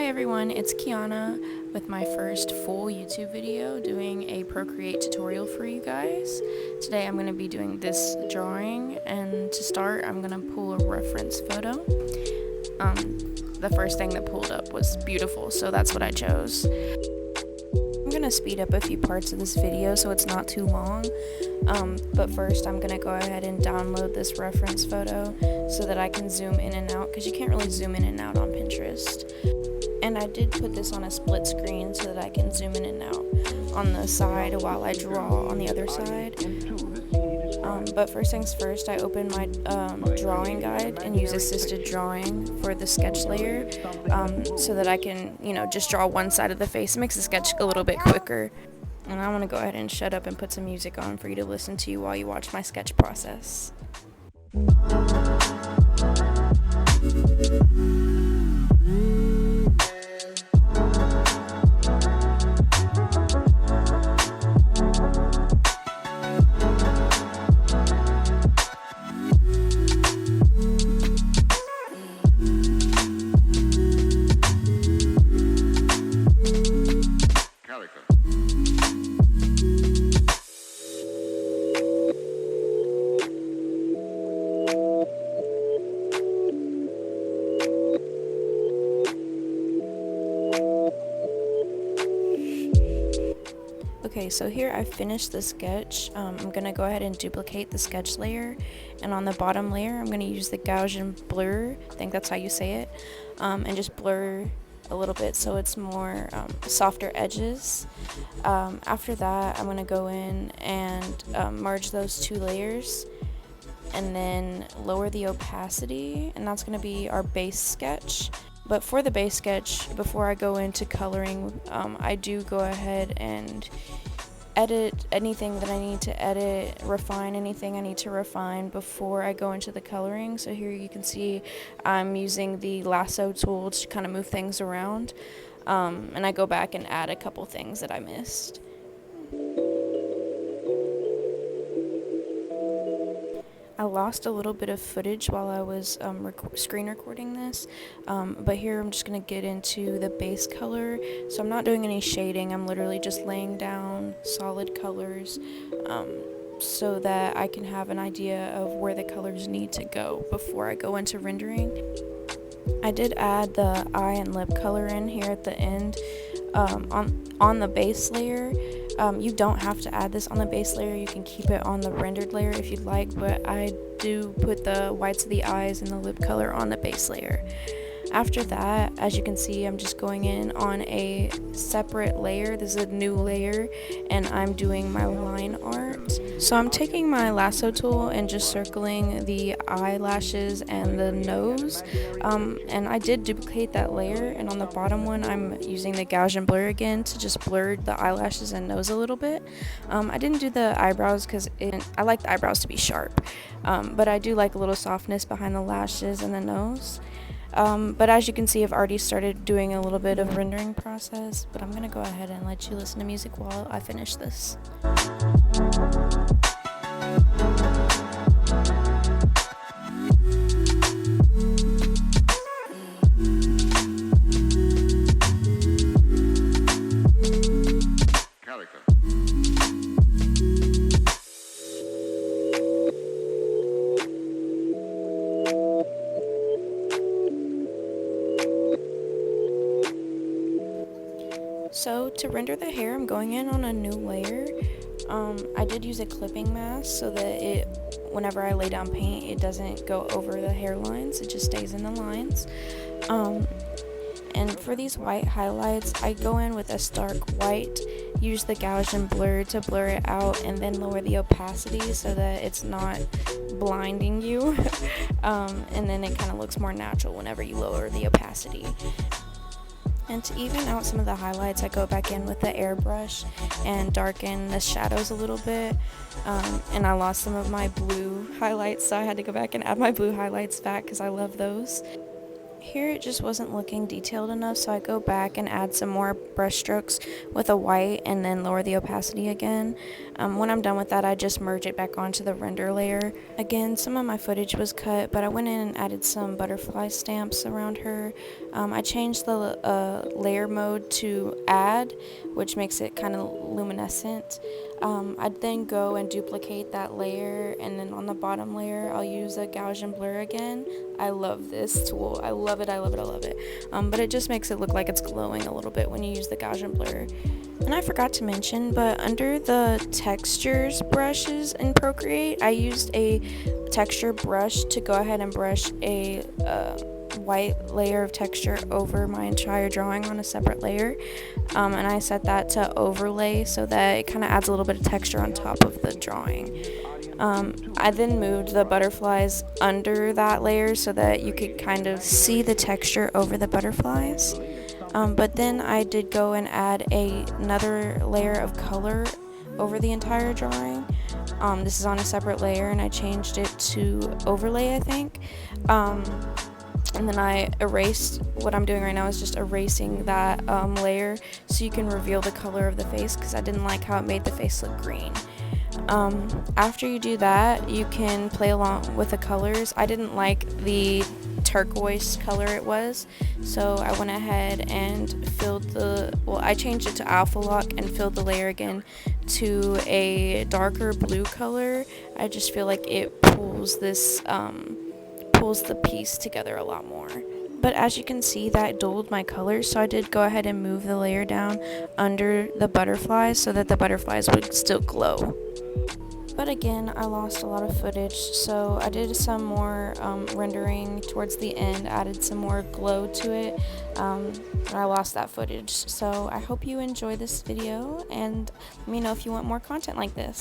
everyone, it's Kiana with my first full YouTube video doing a Procreate tutorial for you guys. Today I'm going to be doing this drawing, and to start I'm going to pull a reference photo. The first thing that pulled up was beautiful, so that's what I chose. I'm going to speed up a few parts of this video so it's not too long, but first I'm going to go ahead and download this reference photo so that I can zoom in and out, because you can't really zoom in and out on Pinterest. And I did put this on a split screen so that I can zoom in and out on the side while I draw on the other side. But first things first, I open my drawing guide and use assisted drawing for the sketch layer, so that I can, just draw one side of the face. It makes the sketch a little bit quicker. And I want to go ahead and shut up and put some music on for you to listen to while you watch my sketch process. Okay, so here I finished the sketch. I'm going to go ahead and duplicate the sketch layer, and on the bottom layer I'm going to use the Gaussian blur, I think that's how you say it, and just blur a little bit so it's more softer edges. After that I'm going to go in and merge those two layers and then lower the opacity, and that's going to be our base sketch. But for the base sketch, before I go into coloring, I do go ahead and edit anything that I need to edit, refine anything I need to refine before I go into the coloring. So here you can see I'm using the lasso tool to kind of move things around, and I go back and add a couple things that I missed. I lost a little bit of footage while I was screen recording this, but here I'm just going to get into the base color. So I'm not doing any shading, I'm literally just laying down solid colors so that I can have an idea of where the colors need to go before I go into rendering. I did add the eye and lip color in here at the end on the base layer. You don't have to add this on the base layer, you can keep it on the rendered layer if you'd like, but I do put the whites of the eyes and the lip color on the base layer. After that, as you can see, I'm just going in on a separate layer. This is a new layer, and I'm doing my line art. So I'm taking my lasso tool and just circling the eyelashes and the nose, and I did duplicate that layer, and on the bottom one I'm using the Gaussian blur again to just blur the eyelashes and nose a little bit. I didn't do the eyebrows because I like the eyebrows to be sharp, but I do like a little softness behind the lashes and the nose. But as you can see, I've already started doing a little bit of rendering process, but I'm gonna go ahead and let you listen to music while I finish this. So to render the hair, I'm going in on a new layer. I did use a clipping mask so that whenever I lay down paint, it doesn't go over the hairlines, it just stays in the lines. And for these white highlights, I go in with a stark white, use the Gaussian blur to blur it out, and then lower the opacity so that it's not blinding you. And then it kind of looks more natural whenever you lower the opacity. And to even out some of the highlights, I go back in with the airbrush and darken the shadows a little bit. And I lost some of my blue highlights, so I had to go back and add my blue highlights back because I love those. Here it just wasn't looking detailed enough, so I go back and add some more brush strokes with a white and then lower the opacity again. When I'm done with that, I just merge it back onto the render layer. Again, some of my footage was cut, but I went in and added some butterfly stamps around her. I changed the layer mode to add, which makes it kind of luminescent. I'd then go and duplicate that layer, and then on the bottom layer I'll use a Gaussian blur again. I love this tool. I love it, I love it, I love it. But it just makes it look like it's glowing a little bit when you use the Gaussian blur. And I forgot to mention, but under the textures brushes in Procreate, I used a texture brush to go ahead and brush a white layer of texture over my entire drawing on a separate layer, and I set that to overlay so that it kind of adds a little bit of texture on top of the drawing. I then moved the butterflies under that layer so that you could kind of see the texture over the butterflies, but then I did go and add another layer of color over the entire drawing. This is on a separate layer, and I changed it to overlay, I think. And then I erased, what I'm doing right now is just erasing that layer so you can reveal the color of the face, because I didn't like how it made the face look green. After you do that, you can play along with the colors. I didn't like the turquoise color it was, so I went ahead and I changed it to alpha lock and filled the layer again to a darker blue color. I just feel like it pulls the piece together a lot more. But as you can see, that dulled my colors, so I did go ahead and move the layer down under the butterflies so that the butterflies would still glow. But again, I lost a lot of footage, so I did some more rendering towards the end, added some more glow to it, and I lost that footage. So I hope you enjoy this video, and let me know if you want more content like this.